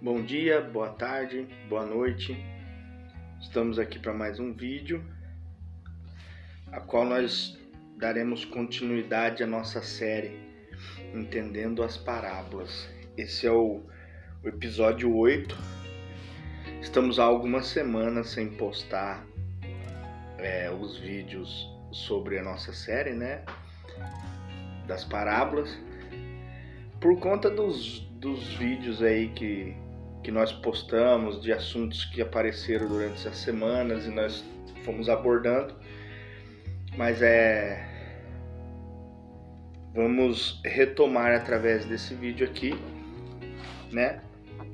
Bom dia, boa tarde, boa noite. Estamos aqui para mais um vídeo, a qual nós daremos continuidade à nossa série Entendendo as Parábolas. Esse é o episódio 8. Estamos há algumas semanas sem postar os vídeos sobre a nossa série, das parábolas, por conta dos vídeos aí que nós postamos, de assuntos que apareceram durante essas semanas e nós fomos abordando, mas vamos retomar através desse vídeo aqui,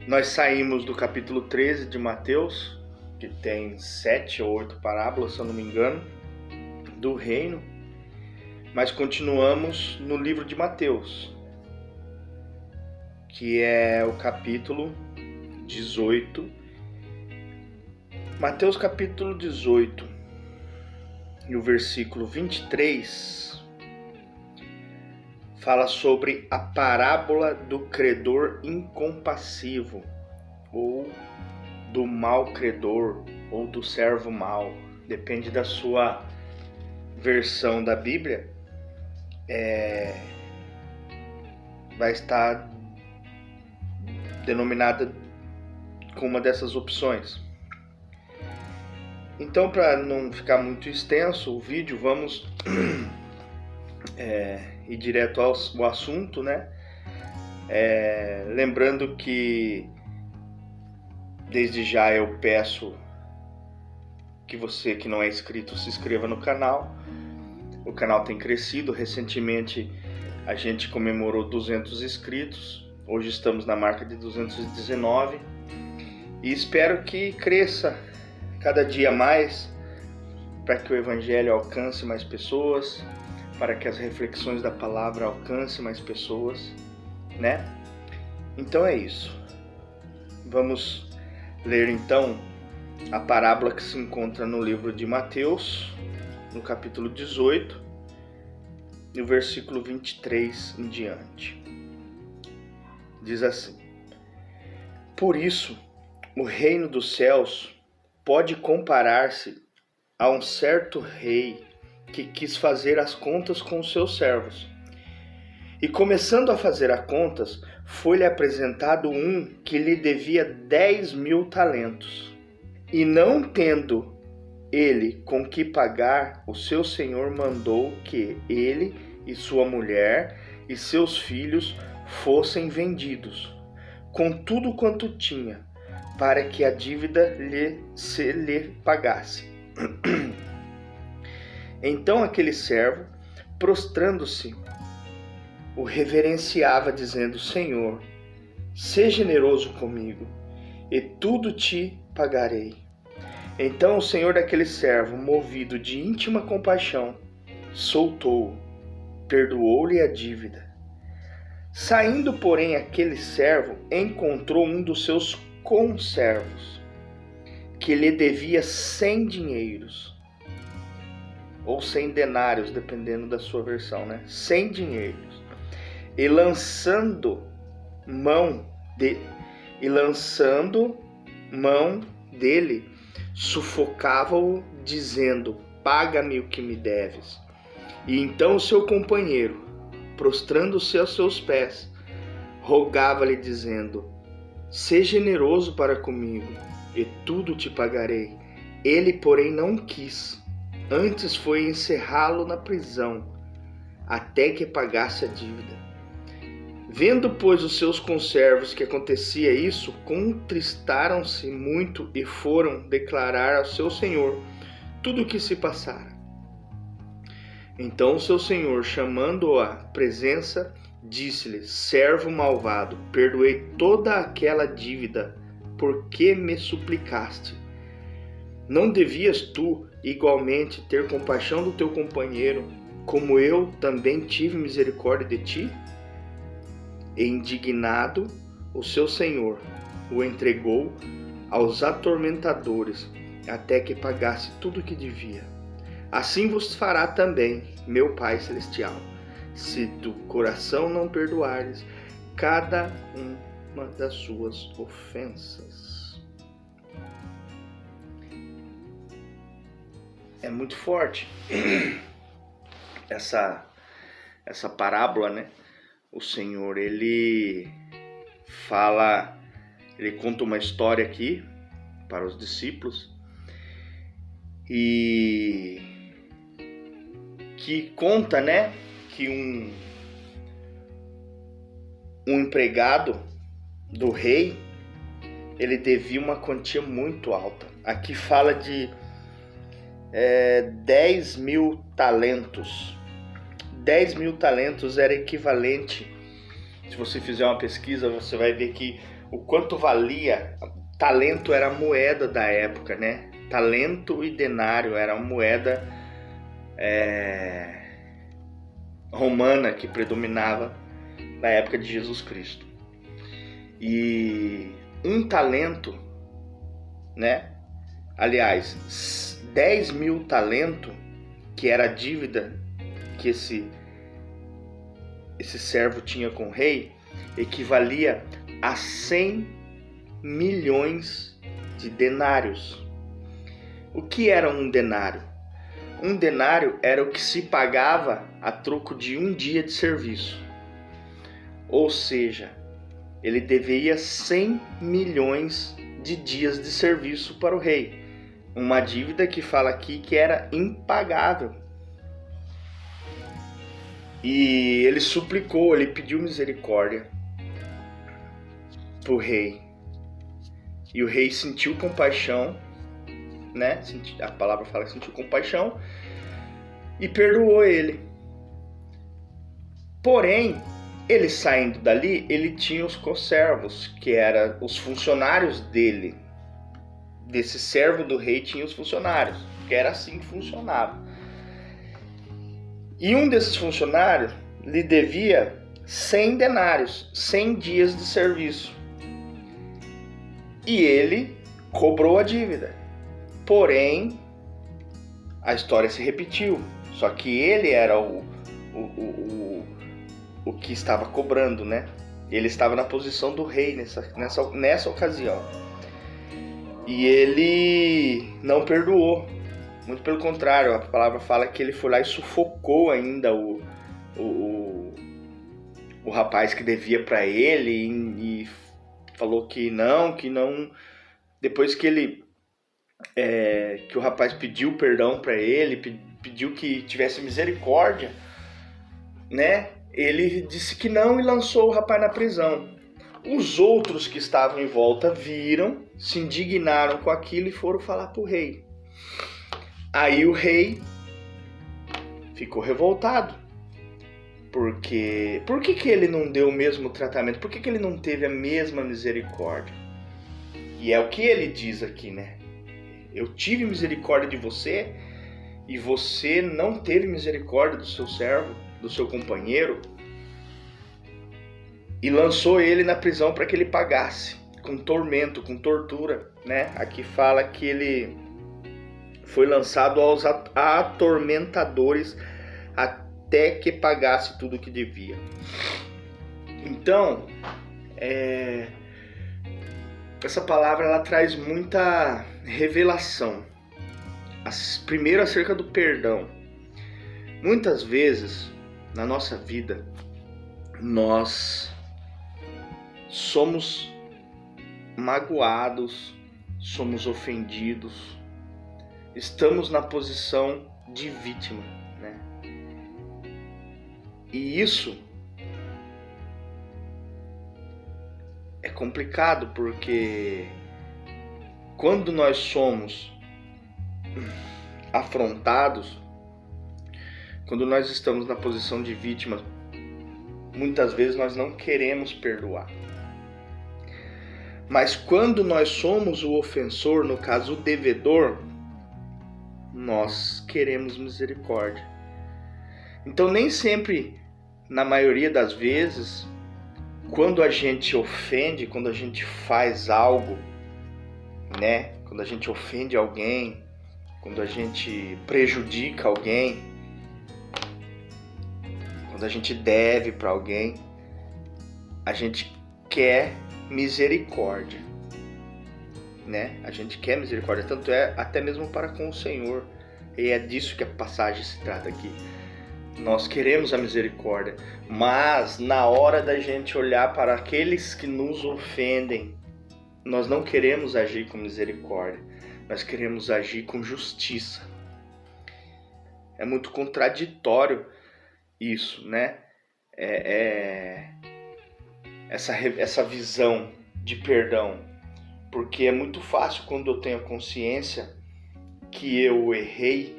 Nós saímos do capítulo 13 de Mateus, que tem 7 ou 8 parábolas, se eu não me engano, do reino, mas continuamos no livro de Mateus, que é o capítulo 18. Mateus capítulo 18 e o versículo 23 fala sobre a parábola do credor incompassivo, ou do mal credor, ou do servo mau, depende da sua versão da Bíblia, vai estar denominada com uma dessas opções. Então, para não ficar muito extenso o vídeo, vamos ir direto ao assunto, lembrando que desde já eu peço que você que não é inscrito se inscreva no canal. O canal tem crescido, recentemente a gente comemorou 200 inscritos, hoje estamos na marca de 219 e espero que cresça cada dia mais, para que o Evangelho alcance mais pessoas, para que as reflexões da palavra alcancem mais pessoas, Então é isso. Vamos ler então a parábola que se encontra no livro de Mateus, no capítulo 18, no versículo 23 em diante. Diz assim: Por isso, o reino dos céus pode comparar-se a um certo rei que quis fazer as contas com os seus servos. E começando a fazer as contas, foi-lhe apresentado um que lhe devia 10.000 talentos. E não tendo ele com que pagar, o seu senhor mandou que ele e sua mulher e seus filhos fossem vendidos, com tudo quanto tinha, para que a dívida se lhe pagasse. Então aquele servo, prostrando-se, o reverenciava, dizendo: Senhor, seja generoso comigo, e tudo te pagarei. Então o senhor daquele servo, movido de íntima compaixão, soltou-o, perdoou-lhe a dívida. Saindo, porém, aquele servo encontrou um dos seus conservos, que lhe devia 100 dinheiros, ou 100 denários, dependendo da sua versão, 100 dinheiros. E lançando mão dele, sufocava-o, dizendo: Paga-me o que me deves. E então o seu companheiro, prostrando-se aos seus pés, rogava-lhe, dizendo: Seja generoso para comigo, e tudo te pagarei. Ele, porém, não quis, antes foi encerrá-lo na prisão, até que pagasse a dívida. Vendo, pois, os seus conservos que acontecia isso, contristaram-se muito e foram declarar ao seu senhor tudo o que se passara. Então o seu senhor, chamando-o à presença, disse-lhe: Servo malvado, perdoei toda aquela dívida, porque me suplicaste. Não devias tu igualmente ter compaixão do teu companheiro, como eu também tive misericórdia de ti? E indignado, o seu senhor o entregou aos atormentadores, até que pagasse tudo o que devia. Assim vos fará também meu Pai Celestial, se do coração não perdoares cada um mesma das suas ofensas. É muito forte essa parábola, né? O Senhor, ele conta uma história aqui para os discípulos e que conta, né, que um empregado do rei, ele devia uma quantia muito alta. Aqui fala de 10.000 talentos. 10.000 talentos era equivalente, se você fizer uma pesquisa, você vai ver que o quanto valia. Talento era a moeda da época, né? Talento e denário era a moeda romana que predominava na época de Jesus Cristo. E um talento, né? Aliás, 10.000 talentos, que era a dívida que esse servo tinha com o rei, equivalia a 100 milhões de denários. O que era um denário? Um denário era o que se pagava a troco de um dia de serviço. Ou seja, ele devia 100 milhões de dias de serviço para o rei. Uma dívida que fala aqui que era impagável. E ele suplicou, ele pediu misericórdia para o rei. E o rei sentiu compaixão, né? A palavra fala que sentiu compaixão e perdoou ele. Porém, ele saindo dali, ele tinha os conservos, que eram os funcionários dele. Desse servo do rei tinha os funcionários, que era assim que funcionava. E um desses funcionários lhe devia 100 denários, 100 dias de serviço. E ele cobrou a dívida. Porém, a história se repetiu. Só que ele era o que estava cobrando, né? Ele estava na posição do rei nessa ocasião. E ele não perdoou. Muito pelo contrário, a palavra fala que ele foi lá e sufocou ainda o rapaz que devia para ele e falou que não. Depois que que o rapaz pediu perdão para ele, pediu que tivesse misericórdia, né? Ele disse que não e lançou o rapaz na prisão. Os outros que estavam em volta viram, se indignaram com aquilo e foram falar para o rei. Aí o rei ficou revoltado. Por que ele não deu o mesmo tratamento? Por que ele não teve a mesma misericórdia? E é o que ele diz aqui, né? Eu tive misericórdia de você e você não teve misericórdia do seu servo, do seu companheiro, e lançou ele na prisão para que ele pagasse, com tormento, com tortura, né? Aqui fala que ele foi lançado aos atormentadores até que pagasse tudo o que devia. Então, essa palavra ela traz muita revelação. Primeiro, acerca do perdão. Muitas vezes na nossa vida nós somos magoados, somos ofendidos, estamos na posição de vítima, né? E isso é complicado porque quando nós somos afrontados, quando nós estamos na posição de vítima, muitas vezes nós não queremos perdoar. Mas quando nós somos o ofensor, no caso o devedor, nós queremos misericórdia. Então nem sempre, na maioria das vezes, quando a gente ofende, quando a gente faz algo, né? Quando a gente ofende alguém, quando a gente prejudica alguém, quando a gente deve para alguém, a gente quer misericórdia, né? A gente quer misericórdia, tanto é até mesmo para com o Senhor. E é disso que a passagem se trata aqui. Nós queremos a misericórdia, mas na hora da gente olhar para aqueles que nos ofendem, nós não queremos agir com misericórdia, nós queremos agir com justiça. É muito contraditório isso, né? Essa visão de perdão, porque é muito fácil quando eu tenho consciência que eu errei,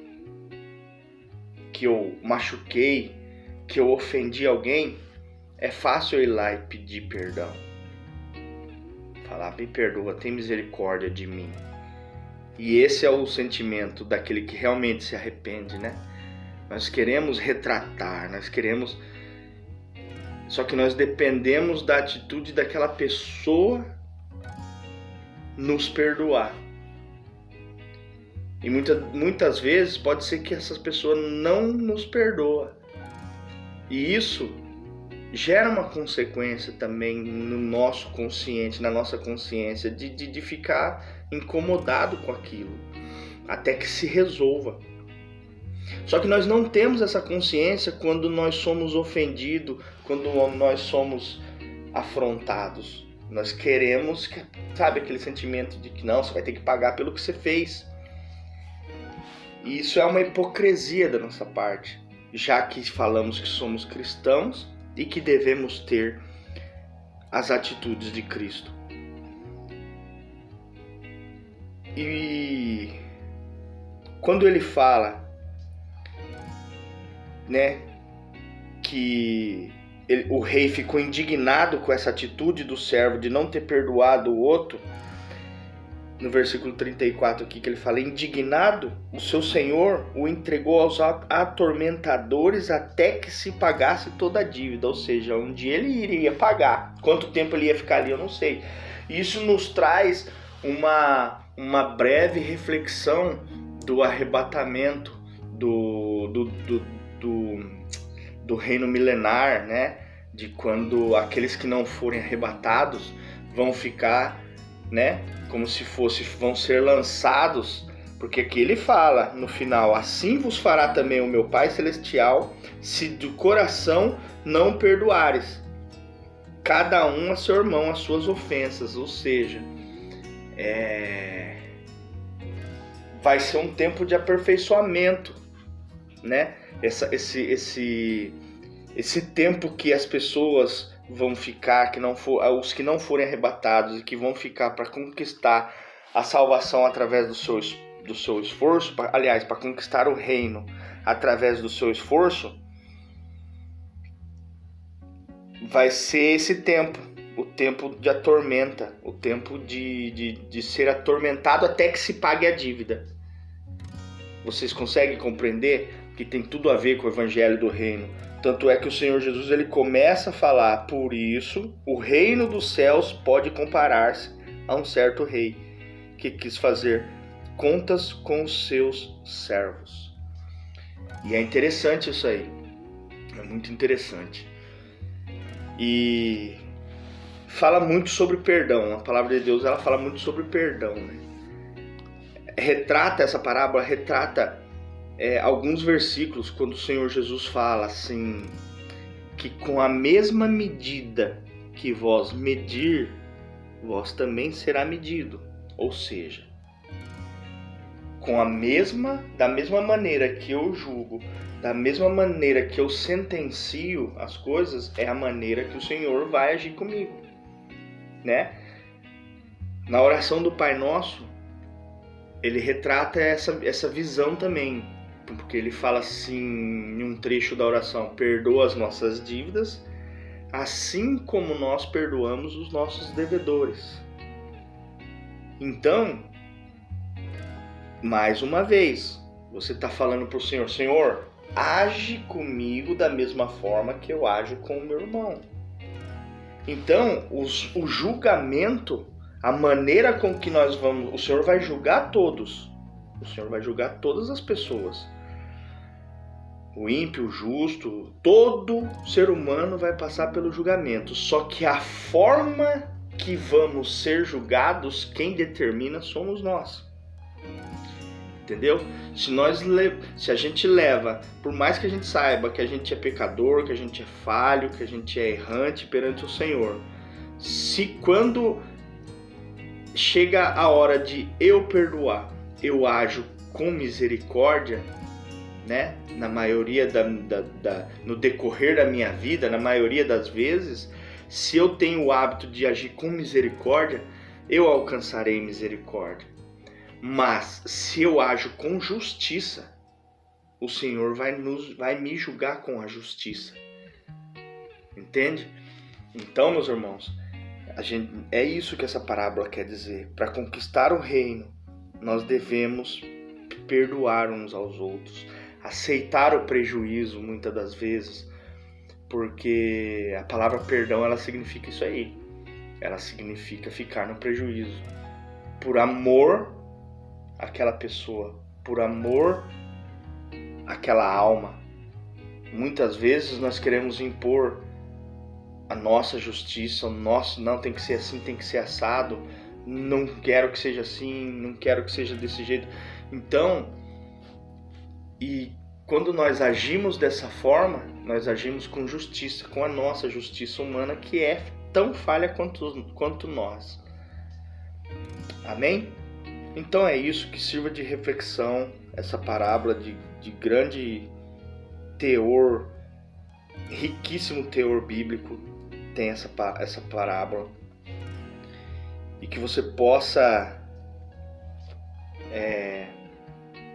que eu machuquei, que eu ofendi alguém, é fácil eu ir lá e pedir perdão. Falar, me perdoa, tem misericórdia de mim. E esse é o sentimento daquele que realmente se arrepende, né? Nós queremos retratar, nós queremos... Só que nós dependemos da atitude daquela pessoa nos perdoar. E muitas vezes pode ser que essa pessoa não nos perdoa. E isso gera uma consequência também no nosso consciente, na nossa consciência, de ficar incomodado com aquilo, até que se resolva. Só que nós não temos essa consciência quando nós somos ofendidos, quando nós somos afrontados. Nós queremos, sabe, aquele sentimento de que não, você vai ter que pagar pelo que você fez. E isso é uma hipocrisia da nossa parte, já que falamos que somos cristãos e que devemos ter as atitudes de Cristo. E quando ele fala, né, que o rei ficou indignado com essa atitude do servo de não ter perdoado o outro, no versículo 34 aqui que ele fala, indignado, o seu senhor o entregou aos atormentadores até que se pagasse toda a dívida, ou seja, um dia ele iria pagar, quanto tempo ele ia ficar ali eu não sei. Isso nos traz uma breve reflexão do arrebatamento do reino milenar, né? De quando aqueles que não forem arrebatados vão ficar, né? Como se vão ser lançados, porque aqui ele fala no final, assim vos fará também o meu Pai Celestial, se do coração não perdoares, cada um a seu irmão as suas ofensas, ou seja, vai ser um tempo de aperfeiçoamento, né? Esse tempo que as pessoas vão ficar, os que não forem arrebatados e que vão ficar para conquistar a salvação através do seu esforço, aliás, para conquistar o reino através do seu esforço, vai ser esse tempo, o tempo de atormenta, o tempo de ser atormentado até que se pague a dívida. Vocês conseguem compreender que tem tudo a ver com o evangelho do reino? Tanto é que o Senhor Jesus ele começa a falar, por isso o reino dos céus pode comparar-se a um certo rei que quis fazer contas com os seus servos. E é interessante isso aí, é muito interessante. E fala muito sobre perdão, a palavra de Deus ela fala muito sobre perdão, né? Essa parábola retrata alguns versículos quando o Senhor Jesus fala assim, que com a mesma medida que vós medir, vós também será medido. Ou seja, da mesma maneira que eu julgo, da mesma maneira que eu sentencio as coisas, é a maneira que o Senhor vai agir comigo, né? Na oração do Pai Nosso, ele retrata essa visão também, porque ele fala assim em um trecho da oração, perdoa as nossas dívidas, assim como nós perdoamos os nossos devedores. Então, mais uma vez, você está falando para o Senhor, Senhor, age comigo da mesma forma que eu ajo com o meu irmão. Então, o julgamento, a maneira com que nós vamos, o Senhor vai julgar todos. O Senhor vai julgar todas as pessoas. O ímpio, o justo, todo ser humano vai passar pelo julgamento. Só que a forma que vamos ser julgados, quem determina somos nós. Entendeu? Se a gente leva, por mais que a gente saiba que a gente é pecador, que a gente é falho, que a gente é errante perante o Senhor, se quando chega a hora de eu perdoar, eu ajo com misericórdia, né? Na maioria no decorrer da minha vida, na maioria das vezes, se eu tenho o hábito de agir com misericórdia, eu alcançarei misericórdia. Mas se eu ajo com justiça, o Senhor vai me julgar com a justiça. Entende? Então, meus irmãos, é isso que essa parábola quer dizer. Para conquistar o reino, nós devemos perdoar uns aos outros, aceitar o prejuízo muitas das vezes, porque a palavra perdão, ela significa isso aí. Ela significa ficar no prejuízo. Por amor àquela pessoa, por amor àquela alma. Muitas vezes nós queremos impor a nossa justiça, o nosso, não, tem que ser assim, tem que ser assado, não quero que seja assim, não quero que seja desse jeito. Então, e quando nós agimos dessa forma, nós agimos com justiça, com a nossa justiça humana, que é tão falha quanto nós. Amém? Então é isso, que sirva de reflexão essa parábola de grande teor, riquíssimo teor bíblico, tem essa parábola. E que você possa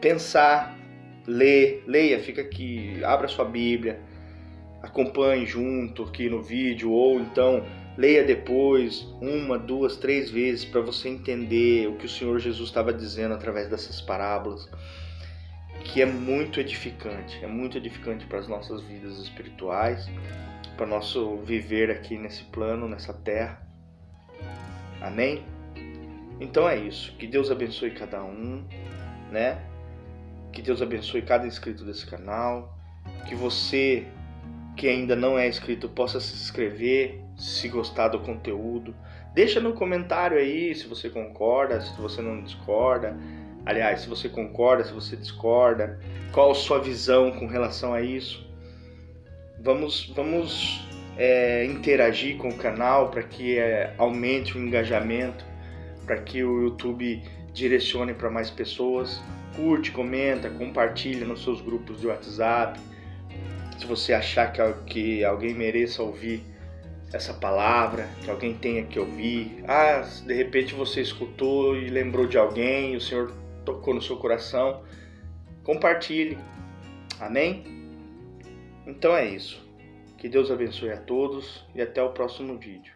pensar, leia, fica aqui, abra sua Bíblia, acompanhe junto aqui no vídeo, ou então leia depois, 1, 2, 3 vezes, para você entender o que o Senhor Jesus estava dizendo através dessas parábolas, que é muito edificante para as nossas vidas espirituais, para o nosso viver aqui nesse plano, nessa terra. Amém? Então é isso, que Deus abençoe cada um, né? Que Deus abençoe cada inscrito desse canal, que você que ainda não é inscrito possa se inscrever, se gostar do conteúdo. Deixa no comentário aí se você concorda, se você não discorda. Aliás, se você concorda, se você discorda, qual a sua visão com relação a isso. Vamos interagir com o canal para que aumente o engajamento, para que o YouTube direcione para mais pessoas. Curte, comenta, compartilha nos seus grupos de WhatsApp. Se você achar que alguém mereça ouvir essa palavra, que alguém tenha que ouvir. De repente você escutou e lembrou de alguém, o Senhor tocou no seu coração, compartilhe. Amém? Então é isso. Que Deus abençoe a todos e até o próximo vídeo.